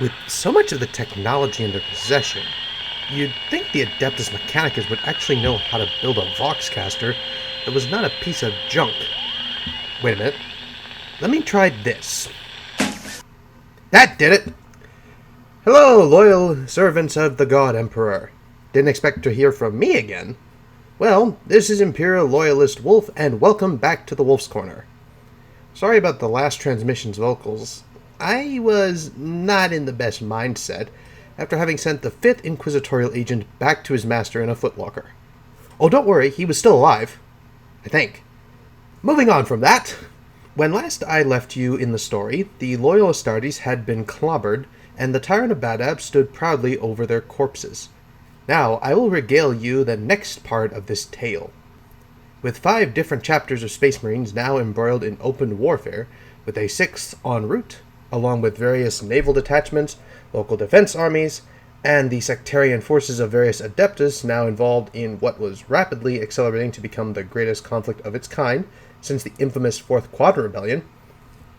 With so much of the technology in their possession, you'd think the Adeptus Mechanicus would actually know how to build a Voxcaster that was not a piece of junk. Wait a minute. Let me try this. That did it! Hello, loyal servants of the God Emperor. Didn't expect to hear from me again? Well, this is Imperial Loyalist Wolf, and welcome back to the Wolf's Corner. Sorry about the last transmission's vocals. I was not in the best mindset after having sent the 5th Inquisitorial agent back to his master in a footlocker. Oh, don't worry, he was still alive. I think. Moving on from that. When last I left you in the story, the loyal Astartes had been clobbered, and the tyrant of Badab stood proudly over their corpses. Now, I will regale you the next part of this tale. With 5 different chapters of Space Marines now embroiled in open warfare, with a 6th en route, along with various naval detachments, local defense armies, and the sectarian forces of various Adeptus now involved in what was rapidly accelerating to become the greatest conflict of its kind since the infamous 4th Quadrant Rebellion.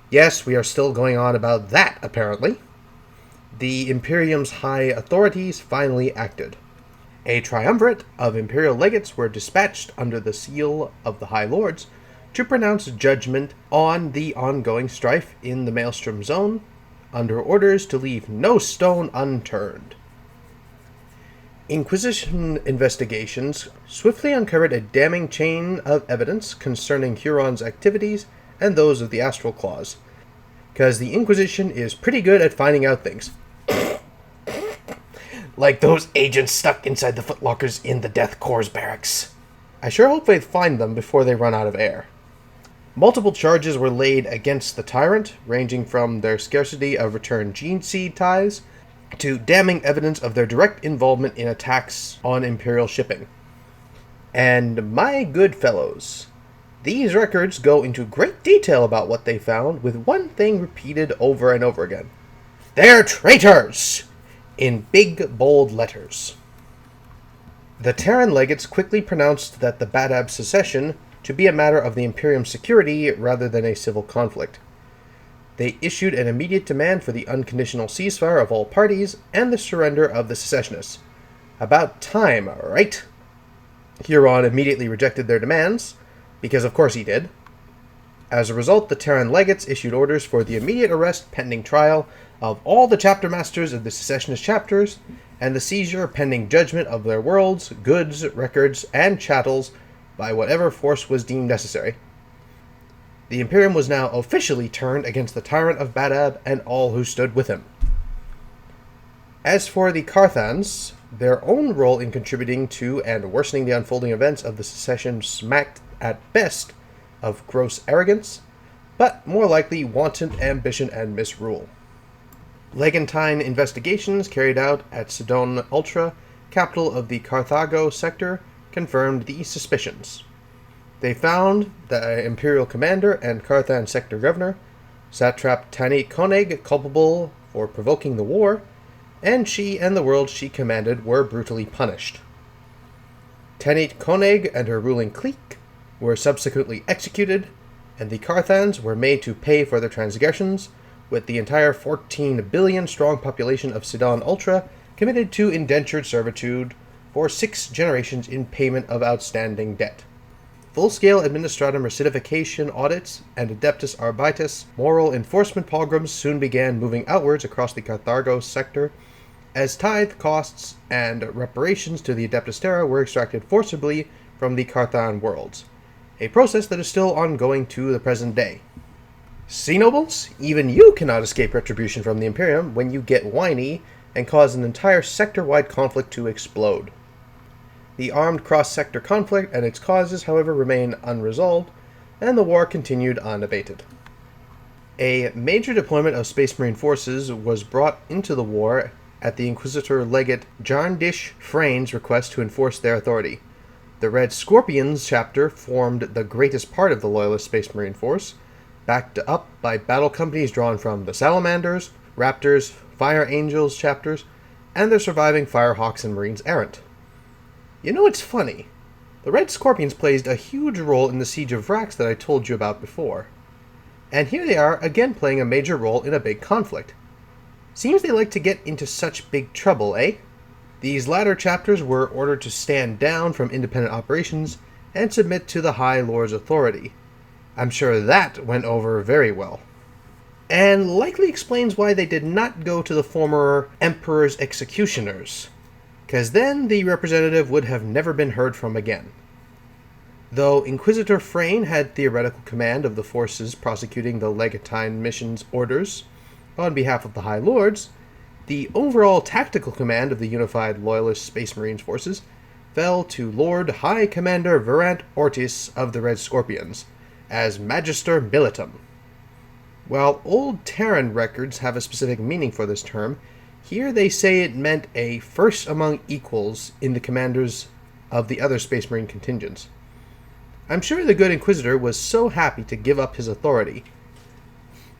Yes, we are still going on about that, apparently. The Imperium's high authorities finally acted. A triumvirate of Imperial legates were dispatched under the seal of the High Lords to pronounce judgment on the ongoing strife in the Maelstrom Zone, under orders to leave no stone unturned. Inquisition investigations swiftly uncovered a damning chain of evidence concerning Huron's activities and those of the Astral Claws, because the Inquisition is pretty good at finding out things. Like those agents stuck inside the footlockers in the Death Corps barracks. I sure hope they find them before they run out of air. Multiple charges were laid against the tyrant, ranging from their scarcity of returned gene seed ties to damning evidence of their direct involvement in attacks on Imperial shipping. And my good fellows, these records go into great detail about what they found, with one thing repeated over and over again. They're traitors! In big, bold letters. The Terran legates quickly pronounced that the Badab secession to be a matter of the Imperium's security rather than a civil conflict. They issued an immediate demand for the unconditional ceasefire of all parties and the surrender of the secessionists. About time, right? Huron immediately rejected their demands, because of course he did. As a result, the Terran legates issued orders for the immediate arrest pending trial of all the chapter masters of the secessionist chapters, and the seizure pending judgment of their worlds, goods, records, and chattels by whatever force was deemed necessary. The Imperium was now officially turned against the tyrant of Badab and all who stood with him. As for the Carthans, their own role in contributing to and worsening the unfolding events of the secession smacked, at best, of gross arrogance, but more likely wanton ambition and misrule. Legantine investigations carried out at Sidon Ultra, capital of the Carthago sector, confirmed these suspicions. They found the Imperial commander and Carthan sector governor, Satrap Tanit Koenig, culpable for provoking the war, and she and the world she commanded were brutally punished. Tanit Koenig and her ruling clique were subsequently executed, and the Carthans were made to pay for their transgressions, with the entire 14 billion strong population of Sidon Ultra committed to indentured servitude for 6 generations in payment of outstanding debt. Full-scale Administratum recidification audits and Adeptus Arbitus moral enforcement pogroms soon began moving outwards across the Carthago sector, as tithe costs and reparations to the Adeptus Terra were extracted forcibly from the Carthan worlds, a process that is still ongoing to the present day. See, nobles? Even you cannot escape retribution from the Imperium when you get whiny and cause an entire sector-wide conflict to explode. The armed cross-sector conflict and its causes, however, remain unresolved, and the war continued unabated. A major deployment of Space Marine forces was brought into the war at the Inquisitor Legate Jarndish Frain's request to enforce their authority. The Red Scorpions chapter formed the greatest part of the Loyalist Space Marine force, backed up by battle companies drawn from the Salamanders, Raptors, Fire Angels chapters, and their surviving Firehawks and Marines errant. You know, it's funny. The Red Scorpions played a huge role in the Siege of Vrax that I told you about before. And here they are, again playing a major role in a big conflict. Seems they like to get into such big trouble, eh? These latter chapters were ordered to stand down from independent operations and submit to the High Lord's authority. I'm sure that went over very well. And likely explains why they did not go to the former Emperor's executioners, because then the representative would have never been heard from again. Though Inquisitor Frayne had theoretical command of the forces prosecuting the Legatine mission's orders on behalf of the High Lords, the overall tactical command of the unified Loyalist Space Marines forces fell to Lord High Commander Verant Ortis of the Red Scorpions, as Magister Militum. While old Terran records have a specific meaning for this term, here they say it meant a first among equals in the commanders of the other Space Marine contingents. I'm sure the good Inquisitor was so happy to give up his authority.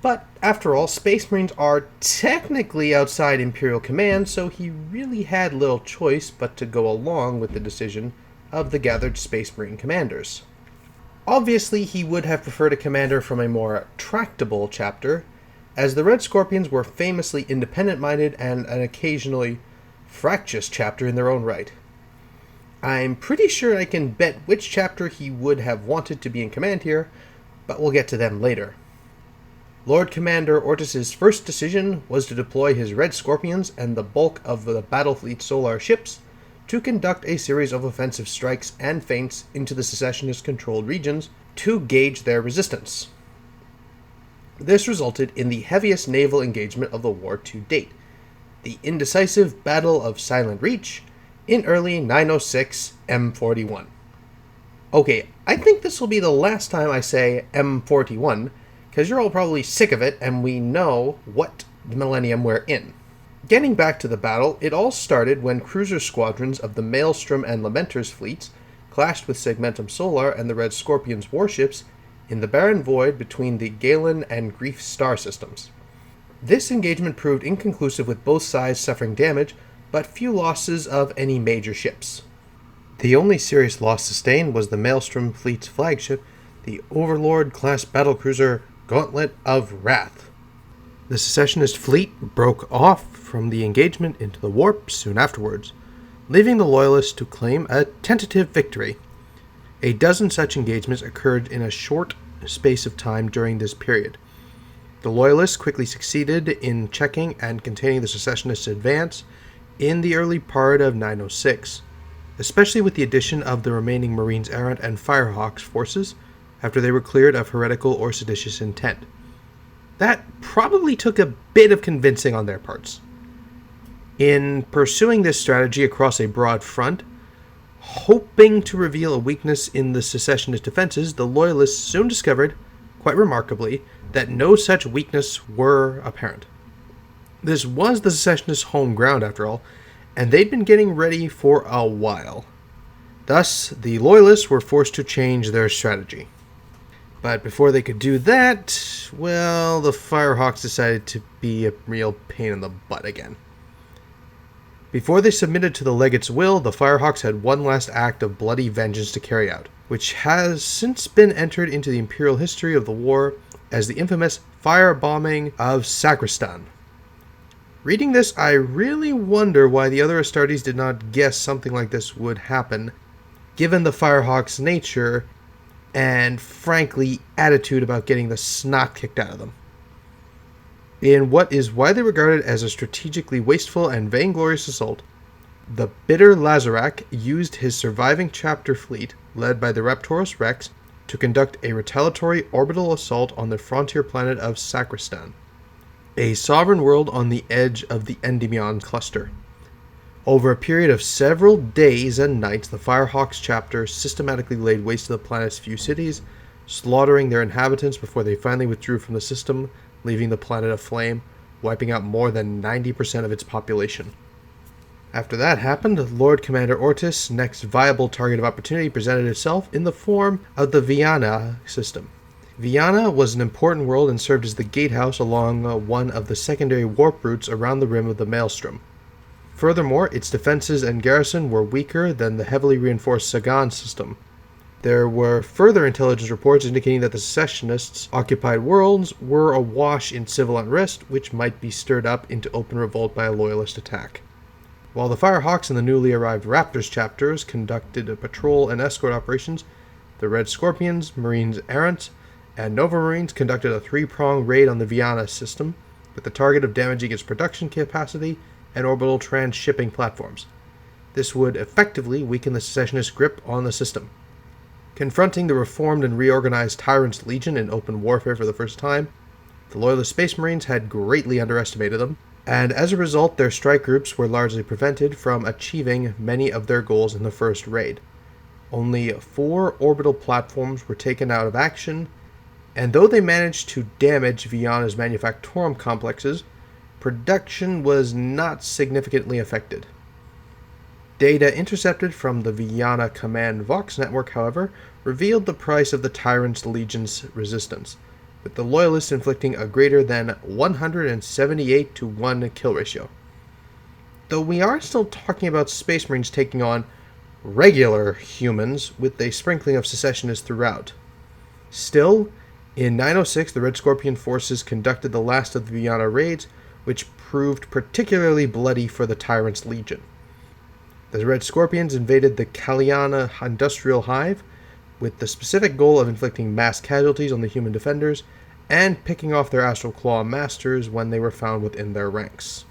But, after all, Space Marines are technically outside Imperial command, so he really had little choice but to go along with the decision of the gathered Space Marine commanders. Obviously, he would have preferred a commander from a more tractable chapter, as the Red Scorpions were famously independent-minded and an occasionally fractious chapter in their own right. I'm pretty sure I can bet which chapter he would have wanted to be in command here, but we'll get to them later. Lord Commander Ortis's first decision was to deploy his Red Scorpions and the bulk of the Battlefleet Solar ships to conduct a series of offensive strikes and feints into the secessionist-controlled regions to gauge their resistance. This resulted in the heaviest naval engagement of the war to date, the indecisive Battle of Silent Reach in early 906 M41. Okay, I think this will be the last time I say M41, because you're all probably sick of it and we know what millennium we're in. Getting back to the battle, it all started when cruiser squadrons of the Maelstrom and Lamenter's fleets clashed with Segmentum Solar and the Red Scorpion's warships in the barren void between the Galen and Grief star systems. This engagement proved inconclusive, with both sides suffering damage, but few losses of any major ships. The only serious loss sustained was the Maelstrom fleet's flagship, the Overlord-class battlecruiser Gauntlet of Wrath. The secessionist fleet broke off from the engagement into the warp soon afterwards, leaving the Loyalists to claim a tentative victory. A dozen such engagements occurred in a short space of time during this period. The Loyalists quickly succeeded in checking and containing the secessionists' advance in the early part of 906, especially with the addition of the remaining Marines Errant and Firehawks forces after they were cleared of heretical or seditious intent. That probably took a bit of convincing on their parts. In pursuing this strategy across a broad front, hoping to reveal a weakness in the secessionist defenses, the Loyalists soon discovered, quite remarkably, that no such weakness were apparent. This was the secessionists' home ground, after all, and they'd been getting ready for a while. Thus, the Loyalists were forced to change their strategy. But before they could do that, well, the Firehawks decided to be a real pain in the butt again. Before they submitted to the Legate's will, the Firehawks had one last act of bloody vengeance to carry out, which has since been entered into the imperial history of the war as the infamous firebombing of Sacristan. Reading this, I really wonder why the other Astartes did not guess something like this would happen, given the Firehawks' nature and, frankly, attitude about getting the snot kicked out of them. In what is widely regarded as a strategically wasteful and vainglorious assault, the bitter Lazarak used his surviving chapter fleet, led by the Raptorus Rex, to conduct a retaliatory orbital assault on the frontier planet of Sacristan, a sovereign world on the edge of the Endymion cluster. Over a period of several days and nights, the Firehawks chapter systematically laid waste to the planet's few cities, slaughtering their inhabitants before they finally withdrew from the system, leaving the planet aflame, wiping out more than 90% of its population. After that happened, Lord Commander Ortis' next viable target of opportunity presented itself in the form of the Viana system. Viana was an important world and served as the gatehouse along one of the secondary warp routes around the rim of the Maelstrom. Furthermore, its defenses and garrison were weaker than the heavily reinforced Sagan system. There were further intelligence reports indicating that the secessionists' occupied worlds were awash in civil unrest, which might be stirred up into open revolt by a loyalist attack. While the Firehawks and the newly arrived Raptors chapters conducted patrol and escort operations, the Red Scorpions, Marines Errant, and Nova Marines conducted a three-pronged raid on the Viana system, with the target of damaging its production capacity and orbital transshipping platforms. This would effectively weaken the secessionist grip on the system. Confronting the reformed and reorganized Tyrant's Legion in open warfare for the first time, the Loyalist Space Marines had greatly underestimated them, and as a result their strike groups were largely prevented from achieving many of their goals in the first raid. Only 4 orbital platforms were taken out of action, and though they managed to damage Viana's manufactorum complexes, production was not significantly affected. Data intercepted from the Viana Command Vox network, however, revealed the price of the Tyrant's Legion's resistance, with the Loyalists inflicting a greater than 178 to 1 kill ratio. Though we are still talking about Space Marines taking on regular humans with a sprinkling of secessionists throughout. Still, in 906 the Red Scorpion forces conducted the last of the Viana raids, which proved particularly bloody for the Tyrant's Legion. The Red Scorpions invaded the Kaliana industrial hive with the specific goal of inflicting mass casualties on the human defenders and picking off their Astral Claw masters when they were found within their ranks.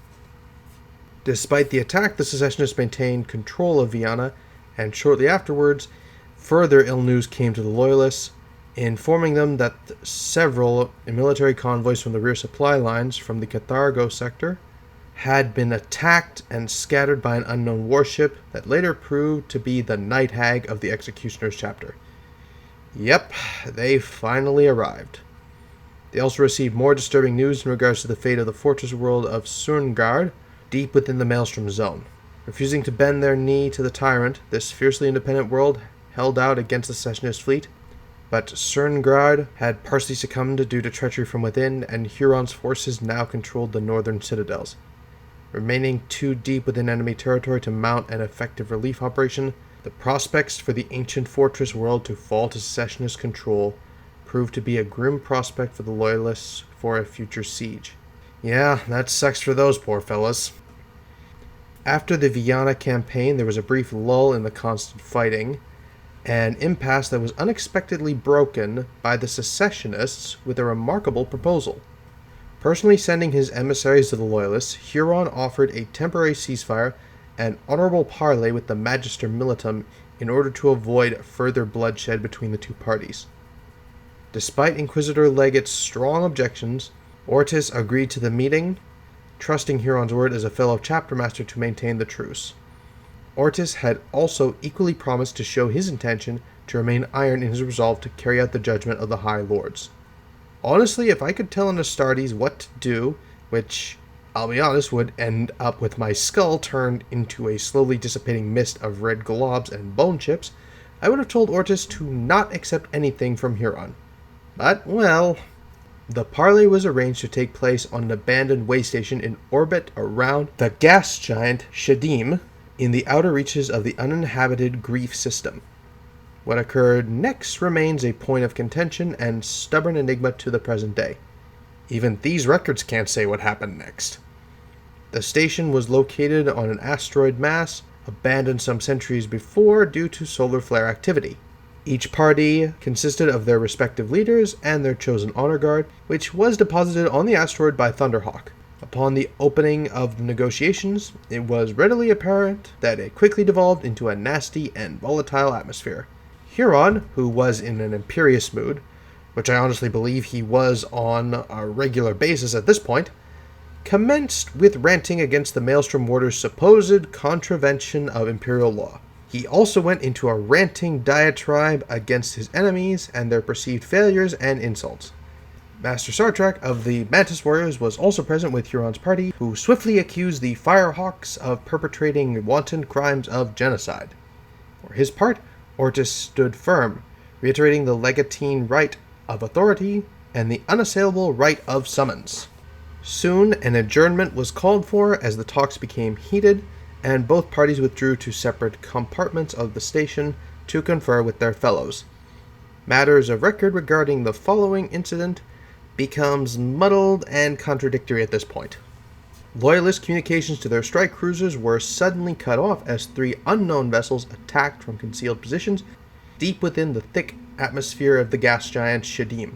Despite the attack, the secessionists maintained control of Viana, and shortly afterwards, further ill news came to the Loyalists, informing them that several military convoys from the rear supply lines from the Cathargo sector had been attacked and scattered by an unknown warship that later proved to be the Night Hag of the Executioner's chapter. Yep, they finally arrived. They also received more disturbing news in regards to the fate of the fortress world of Surngard, deep within the Maelstrom Zone. Refusing to bend their knee to the tyrant, this fiercely independent world held out against the secessionist fleet, but Surngard had partially succumbed due to treachery from within, and Huron's forces now controlled the northern citadels. Remaining too deep within enemy territory to mount an effective relief operation, the prospects for the ancient fortress world to fall to secessionist control proved to be a grim prospect for the Loyalists for a future siege. Yeah, that sucks for those poor fellas. After the Viana campaign, there was a brief lull in the constant fighting, an impasse that was unexpectedly broken by the secessionists with a remarkable proposal. Personally sending his emissaries to the Loyalists, Huron offered a temporary ceasefire and honorable parley with the Magister Militum in order to avoid further bloodshed between the two parties. Despite Inquisitor Legate's strong objections, Ortis agreed to the meeting, trusting Huron's word as a fellow chapter master to maintain the truce. Ortis had also equally promised to show his intention to remain iron in his resolve to carry out the judgment of the High Lords. Honestly, if I could tell an Astartes what to do, which, I'll be honest, would end up with my skull turned into a slowly dissipating mist of red globs and bone chips, I would have told Ortis to not accept anything from Huron. But, well, the parley was arranged to take place on an abandoned way station in orbit around the gas giant Shadim in the outer reaches of the uninhabited Grief system. What occurred next remains a point of contention and stubborn enigma to the present day. Even these records can't say what happened next. The station was located on an asteroid mass, abandoned some centuries before due to solar flare activity. Each party consisted of their respective leaders and their chosen honor guard, which was deposited on the asteroid by Thunderhawk. Upon the opening of the negotiations, it was readily apparent that it quickly devolved into a nasty and volatile atmosphere. Huron, who was in an imperious mood, which I honestly believe he was on a regular basis at this point, commenced with ranting against the Maelstrom Warder's supposed contravention of imperial law. He also went into a ranting diatribe against his enemies and their perceived failures and insults. Master Sartrak of the Mantis Warriors was also present with Huron's party, who swiftly accused the Firehawks of perpetrating wanton crimes of genocide. For his part, Ortis stood firm, reiterating the legatine right of authority and the unassailable right of summons. Soon, an adjournment was called for as the talks became heated, and both parties withdrew to separate compartments of the station, to confer with their fellows. Matters of record regarding the following incident becomes muddled and contradictory at this point. Loyalist communications to their strike cruisers were suddenly cut off as 3 unknown vessels attacked from concealed positions deep within the thick atmosphere of the gas giant Shadim.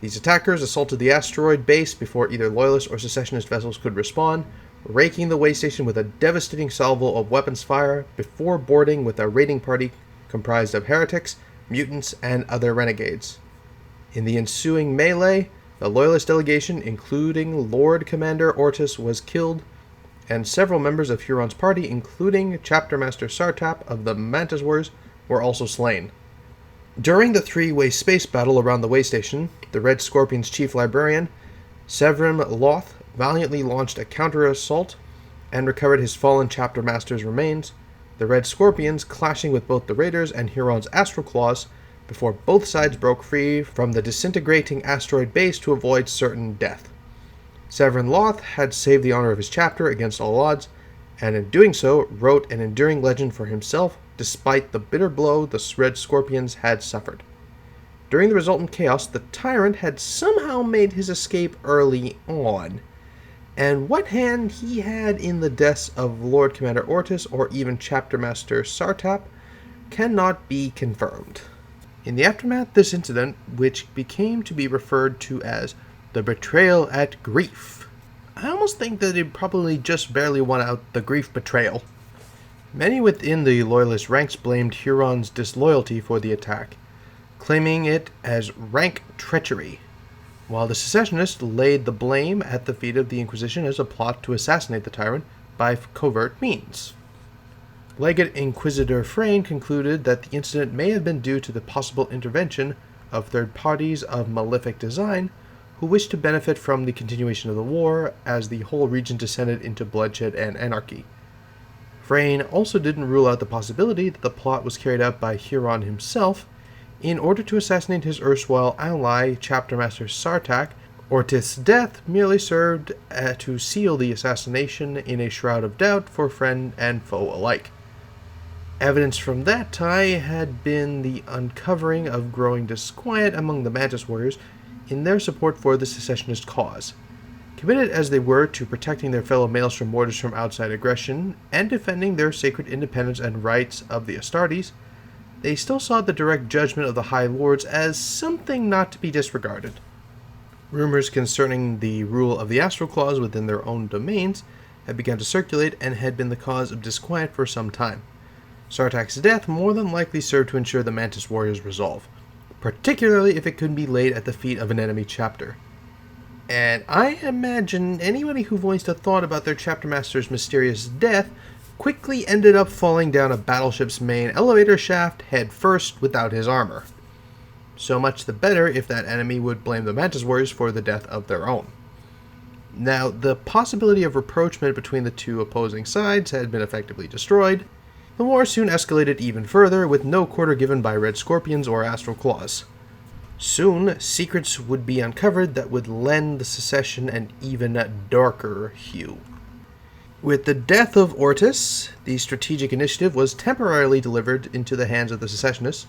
These attackers assaulted the asteroid base before either Loyalist or Secessionist vessels could respond, raking the way station with a devastating salvo of weapons fire before boarding with a raiding party comprised of heretics, mutants, and other renegades. In the ensuing melee, the Loyalist delegation, including Lord Commander Ortis, was killed, and several members of Huron's party, including Chapter Master Sartap of the Mantis Wars, were also slain. During the 3-way space battle around the way station, the Red Scorpion's chief librarian, Severin Loth, valiantly launched a counter-assault and recovered his fallen Chapter Master's remains, the Red Scorpions clashing with both the Raiders and Huron's Astral Claws before both sides broke free from the disintegrating asteroid base to avoid certain death. Severin Loth had saved the honor of his chapter against all odds, and in doing so wrote an enduring legend for himself despite the bitter blow the Red Scorpions had suffered. During the resultant chaos, the Tyrant had somehow made his escape early on, and what hand he had in the deaths of Lord Commander Ortis or even Chapter Master Sartap cannot be confirmed. In the aftermath of this incident, which became to be referred to as the Betrayal at Grief, I almost think that it probably just barely won out the Grief Betrayal. Many within the Loyalist ranks blamed Huron's disloyalty for the attack, claiming it as rank treachery, while the Secessionists laid the blame at the feet of the Inquisition as a plot to assassinate the tyrant by covert means. Legate Inquisitor Frayne concluded that the incident may have been due to the possible intervention of third parties of malefic design who wished to benefit from the continuation of the war as the whole region descended into bloodshed and anarchy. Frayne also didn't rule out the possibility that the plot was carried out by Huron himself in order to assassinate his erstwhile ally, Chapter Master Sartak. Ortis' death merely served to seal the assassination in a shroud of doubt for friend and foe alike. Evidence from that tie had been the uncovering of growing disquiet among the Mantis Warriors in their support for the Secessionist cause. Committed as they were to protecting their fellow Maelstrom Warders from outside aggression and defending their sacred independence and rights of the Astartes, they still saw the direct judgment of the High Lords as something not to be disregarded. Rumors concerning the rule of the Astral Claws within their own domains had begun to circulate and had been the cause of disquiet for some time. Sartak's death more than likely served to ensure the Mantis Warriors' resolve, particularly if it could be laid at the feet of an enemy chapter. And I imagine anybody who voiced a thought about their chapter master's mysterious death quickly ended up falling down a battleship's main elevator shaft head first without his armor. So much the better if that enemy would blame the Mantis Warriors for the death of their own. Now, the possibility of rapprochement between the two opposing sides had been effectively destroyed. The war soon escalated even further, with no quarter given by Red Scorpions or Astral Claws. Soon, secrets would be uncovered that would lend the secession an even darker hue. With the death of Ortis, the strategic initiative was temporarily delivered into the hands of the secessionists,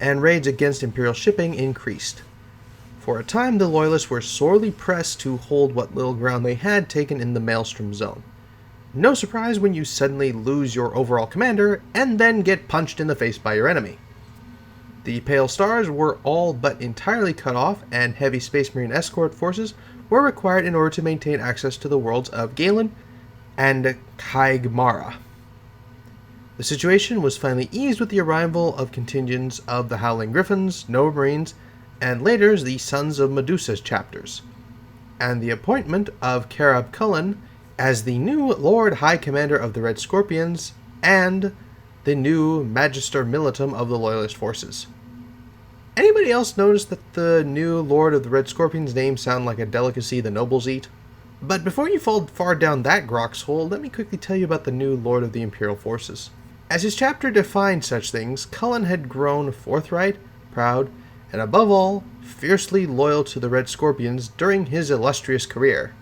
and raids against Imperial shipping increased. For a time, the Loyalists were sorely pressed to hold what little ground they had taken in the Maelstrom Zone. No surprise when you suddenly lose your overall commander and then get punched in the face by your enemy. The Pale Stars were all but entirely cut off, and heavy Space Marine escort forces were required in order to maintain access to the worlds of Galen and Kaigmara. The situation was finally eased with the arrival of contingents of the Howling Griffins, Nova Marines, and later the Sons of Medusa's chapters, and the appointment of Karab Cullen as the new Lord High Commander of the Red Scorpions and the new Magister Militum of the Loyalist forces. Anybody else notice that the new Lord of the Red Scorpions name sound like a delicacy the nobles eat? But before you fall far down that grok's hole, let me quickly tell you about the new Lord of the Imperial Forces. As his chapter defined such things, Cullen had grown forthright, proud, and above all, fiercely loyal to the Red Scorpions during his illustrious career.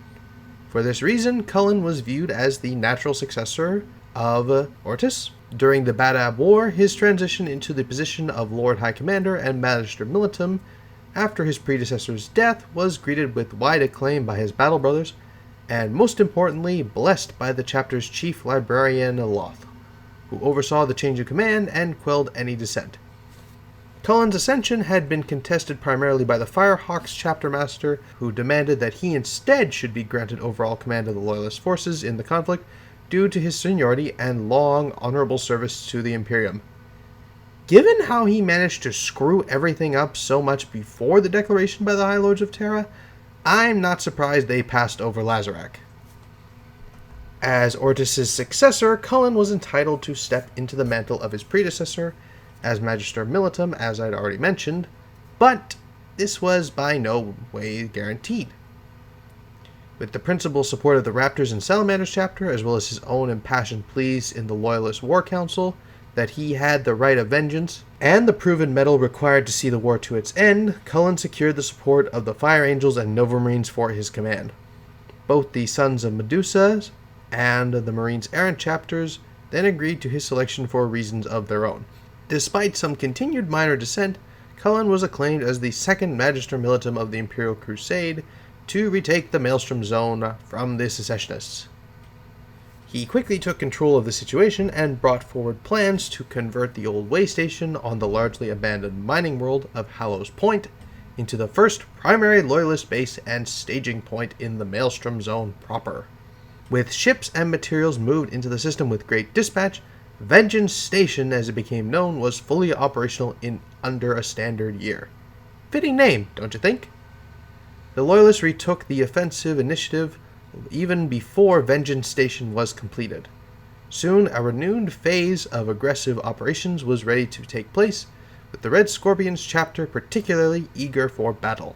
For this reason, Cullen was viewed as the natural successor of Ortis, During the Badab War, his transition into the position of Lord High Commander and Magister Militum after his predecessor's death was greeted with wide acclaim by his battle brothers, and most importantly, blessed by the chapter's chief librarian Loth, who oversaw the change of command and quelled any dissent. Cullen's ascension had been contested primarily by the Firehawks chapter master, who demanded that he instead should be granted overall command of the Loyalist forces in the conflict due to his seniority and long, honorable service to the Imperium. Given how he managed to screw everything up so much before the declaration by the High Lords of Terra, I'm not surprised they passed over Lazarak. As Ortis' successor, Cullen was entitled to step into the mantle of his predecessor as Magister Militum, as I'd already mentioned, but this was by no way guaranteed. With the principal support of the Raptors and Salamanders chapter, as well as his own impassioned pleas in the Loyalist War Council that he had the right of vengeance, and the proven mettle required to see the war to its end, Cullen secured the support of the Fire Angels and Nova Marines for his command. Both the Sons of Medusa and the Marines Errant chapters then agreed to his selection for reasons of their own. Despite some continued minor dissent, Cullen was acclaimed as the second Magister Militum of the Imperial Crusade to retake the Maelstrom Zone from the secessionists. He quickly took control of the situation and brought forward plans to convert the old way station on the largely abandoned mining world of Hallows Point into the first primary Loyalist base and staging point in the Maelstrom Zone proper. With ships and materials moved into the system with great dispatch, Vengeance Station, as it became known, was fully operational in under a standard year. Fitting name, don't you think? The Loyalists retook the offensive initiative even before Vengeance Station was completed. Soon, a renewed phase of aggressive operations was ready to take place, with the Red Scorpions chapter particularly eager for battle.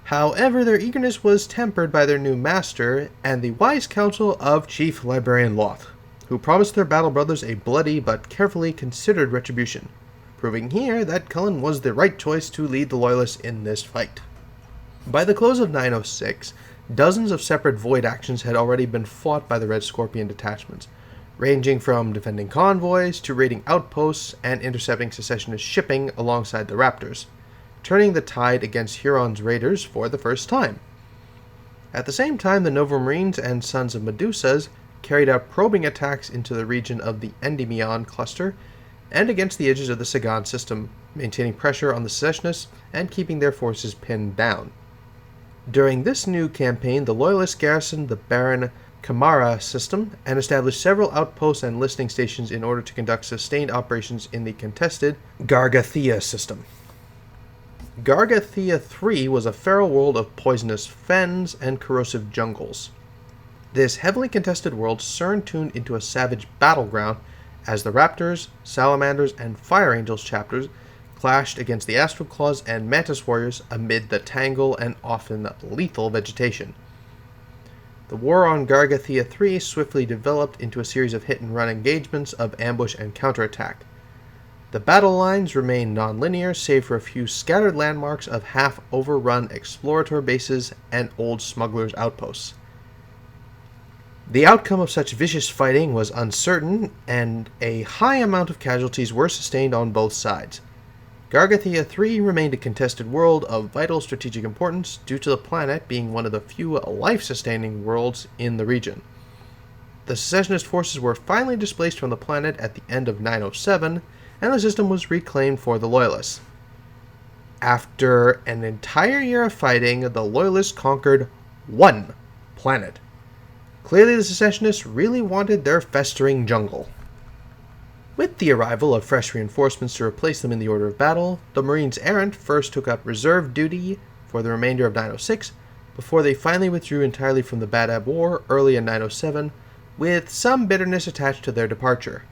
However, their eagerness was tempered by their new master and the wise counsel of Chief Librarian Loth, who promised their battle brothers a bloody but carefully considered retribution, proving here that Cullen was the right choice to lead the Loyalists in this fight. By the close of 906, dozens of separate void actions had already been fought by the Red Scorpion detachments, ranging from defending convoys to raiding outposts and intercepting secessionist shipping alongside the Raptors, turning the tide against Huron's raiders for the first time. At the same time, the Nova Marines and Sons of Medusas carried out probing attacks into the region of the Endymion cluster and against the edges of the Sagan system, maintaining pressure on the secessionists and keeping their forces pinned down. During this new campaign, the Loyalists garrisoned the barren Kamara system and established several outposts and listening stations in order to conduct sustained operations in the contested Gargathia system. Gargathia III was a feral world of poisonous fens and corrosive jungles. This heavily contested world soon turned into a savage battleground as the Raptors, Salamanders, and Fire Angels chapters clashed against the Astral Claws and Mantis Warriors amid the tangle and often lethal vegetation. The war on Gargathia III swiftly developed into a series of hit-and-run engagements of ambush and counterattack. The battle lines remained non-linear save for a few scattered landmarks of half-overrun explorator bases and old smugglers' outposts. The outcome of such vicious fighting was uncertain, and a high amount of casualties were sustained on both sides. Gargathia III remained a contested world of vital strategic importance due to the planet being one of the few life-sustaining worlds in the region. The secessionist forces were finally displaced from the planet at the end of 907, and the system was reclaimed for the Loyalists. After an entire year of fighting, the Loyalists conquered one planet. Clearly, the secessionists really wanted their festering jungle. With the arrival of fresh reinforcements to replace them in the order of battle, the Marines Errant first took up reserve duty for the remainder of 906, before they finally withdrew entirely from the Badab War early in 907, with some bitterness attached to their departure.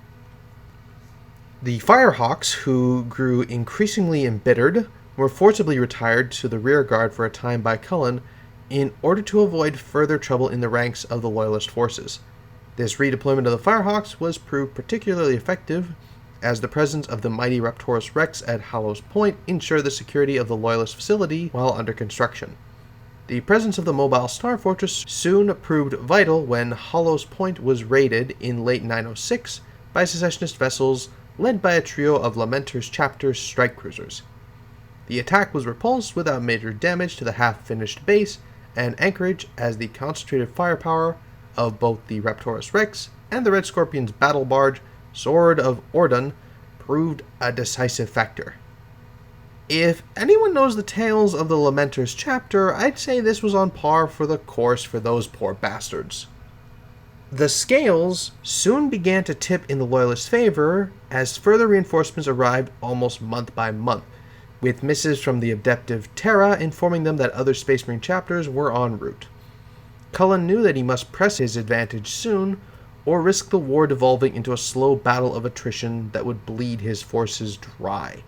The Firehawks, who grew increasingly embittered, were forcibly retired to the rear guard for a time by Cullen in order to avoid further trouble in the ranks of the Loyalist forces. This redeployment of the Firehawks was proved particularly effective, as the presence of the mighty Raptorus Rex at Hallows Point ensured the security of the Loyalist facility while under construction. The presence of the mobile Star Fortress soon proved vital when Hallows Point was raided in late 906 by by secessionist vessels led by a trio of Lamenter's chapter strike cruisers. The attack was repulsed without major damage to the half-finished base and anchorage, as the concentrated firepower of both the Raptorus Rex and the Red Scorpion's battle barge, Sword of Ordun, proved a decisive factor. If anyone knows the tales of the Lamenter's chapter, I'd say this was on par for the course for those poor bastards. The scales soon began to tip in the Loyalists' favor as further reinforcements arrived almost month by month, with missives from the Adeptive Terra informing them that other Space Marine chapters were en route. Cullen knew that he must press his advantage soon, or risk the war devolving into a slow battle of attrition that would bleed his forces dry.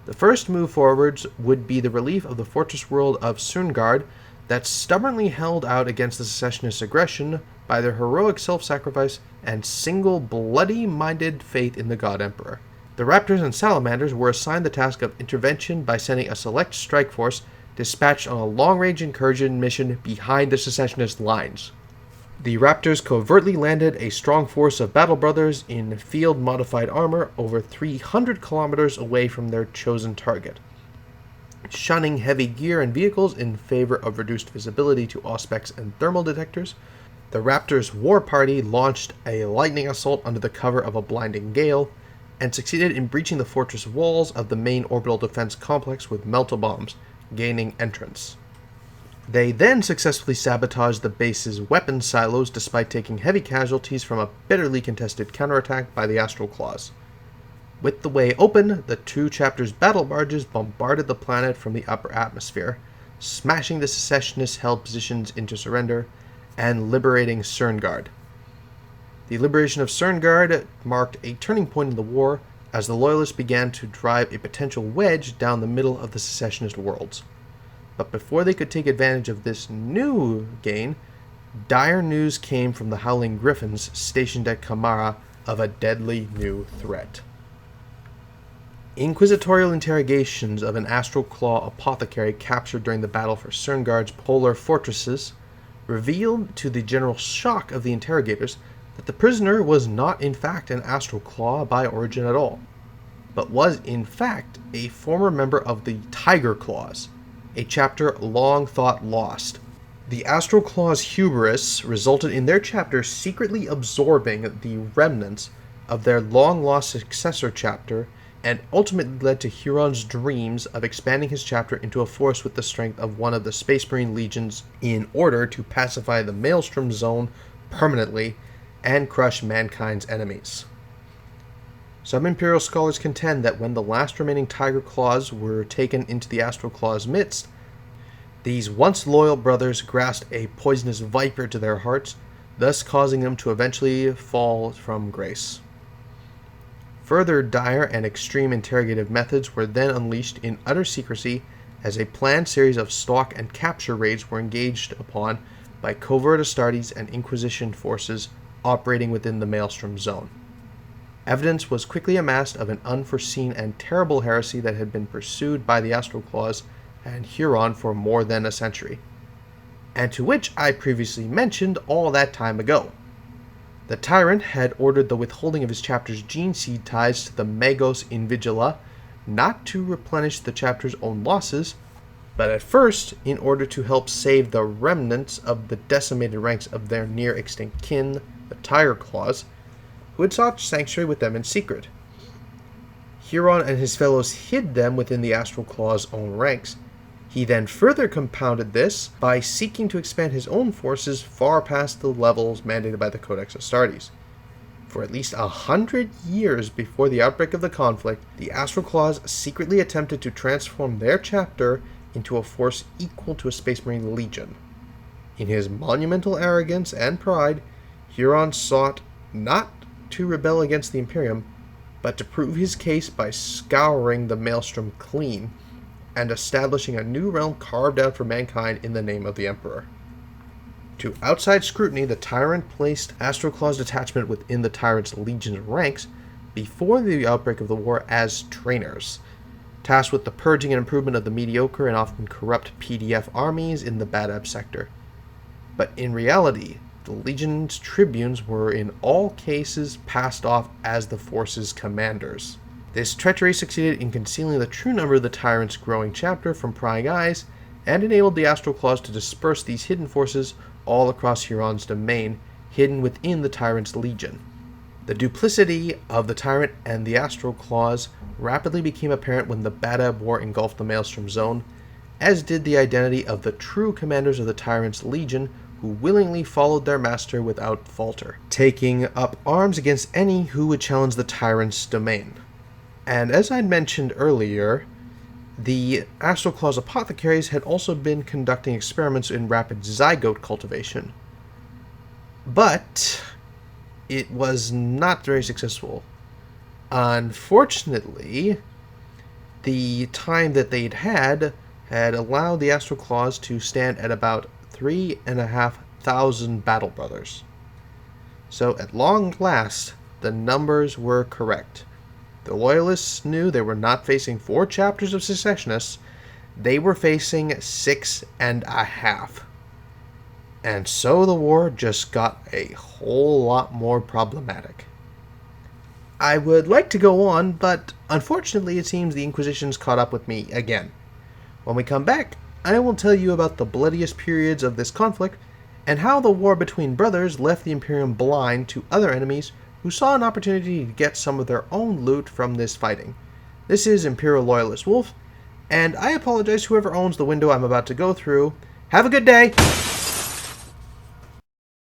The first move forwards would be the relief of the fortress world of Cerngard that stubbornly held out against the secessionist aggression by their heroic self-sacrifice and single bloody-minded faith in the God Emperor. The Raptors and Salamanders were assigned the task of intervention by sending a select strike force dispatched on a long-range incursion mission behind the secessionist lines. The Raptors covertly landed a strong force of Battle Brothers in field-modified armor over 300 kilometers away from their chosen target. Shunning heavy gear and vehicles in favor of reduced visibility to auspex and thermal detectors, the Raptors' war party launched a lightning assault under the cover of a blinding gale, and succeeded in breaching the fortress walls of the main orbital defense complex with melta-bombs, gaining entrance. They then successfully sabotaged the base's weapons silos despite taking heavy casualties from a bitterly contested counterattack by the Astral Claws. With the way open, the two chapters' battle barges bombarded the planet from the upper atmosphere, smashing the secessionist-held positions into surrender, and liberating Cerngard. The liberation of Cerngard marked a turning point in the war, as the Loyalists began to drive a potential wedge down the middle of the secessionist worlds. But before they could take advantage of this new gain, dire news came from the Howling Griffins stationed at Kamara of a deadly new threat. Inquisitorial interrogations of an Astral Claw apothecary captured during the battle for Cerngard's polar fortresses revealed, to the general shock of the interrogators, that the prisoner was not in fact an Astral Claw by origin at all, but was in fact a former member of the Tiger Claws, a chapter long thought lost. The Astral Claws' hubris resulted in their chapter secretly absorbing the remnants of their long-lost successor chapter, and ultimately led to Huron's dreams of expanding his chapter into a force with the strength of one of the Space Marine legions in order to pacify the Maelstrom Zone permanently and crush mankind's enemies. Some Imperial scholars contend that when the last remaining Tiger Claws were taken into the Astral Claws' midst, these once loyal brothers grasped a poisonous viper to their hearts, thus causing them to eventually fall from grace. Further dire and extreme interrogative methods were then unleashed in utter secrecy as a planned series of stalk and capture raids were engaged upon by covert Astartes and Inquisition forces operating within the Maelstrom Zone. Evidence was quickly amassed of an unforeseen and terrible heresy that had been pursued by the Astral Claws and Huron for more than a century, and to which I previously mentioned all that time ago. The Tyrant had ordered the withholding of his chapter's gene seed ties to the Magos Invigila, not to replenish the chapter's own losses, but at first in order to help save the remnants of the decimated ranks of their near-extinct kin, the Tiger Claws, who had sought sanctuary with them in secret. Huron and his fellows hid them within the Astral Claw's own ranks. He then further compounded this by seeking to expand his own forces far past the levels mandated by the Codex Astartes. For at least 100 years before the outbreak of the conflict, the Astral Claws secretly attempted to transform their chapter into a force equal to a Space Marine legion. In his monumental arrogance and pride, Huron sought not to rebel against the Imperium, but to prove his case by scouring the Maelstrom clean and establishing a new realm carved out for mankind in the name of the Emperor. To outside scrutiny, the Tyrant placed Astral Claw's detachment within the Tyrant's Legion's ranks before the outbreak of the war as trainers, tasked with the purging and improvement of the mediocre and often corrupt PDF armies in the Badab sector. But in reality, the Legion's tribunes were in all cases passed off as the force's commanders. This treachery succeeded in concealing the true number of the tyrant's growing chapter from prying eyes, and enabled the Astral Claws to disperse these hidden forces all across Huron's domain, hidden within the tyrant's legion. The duplicity of the tyrant and the Astral Claws rapidly became apparent when the Badab War engulfed the Maelstrom Zone, as did the identity of the true commanders of the tyrant's legion, who willingly followed their master without falter, taking up arms against any who would challenge the tyrant's domain. And as I mentioned earlier, the Astral Claws apothecaries had also been conducting experiments in rapid zygote cultivation. But it was not very successful. Unfortunately, the time that they'd had allowed the Astral Claws to stand at about 3,500 battle brothers. So at long last, the numbers were correct. The Loyalists knew they were not facing 4 chapters of secessionists, they were facing 6.5. And so the war just got a whole lot more problematic. I would like to go on, but unfortunately it seems the Inquisition's caught up with me again. When we come back, I will tell you about the bloodiest periods of this conflict, and how the war between brothers left the Imperium blind to other enemies who saw an opportunity to get some of their own loot from this fighting. This is Imperial Loyalist Wolf, and I apologize to whoever owns the window I'm about to go through. Have a good day!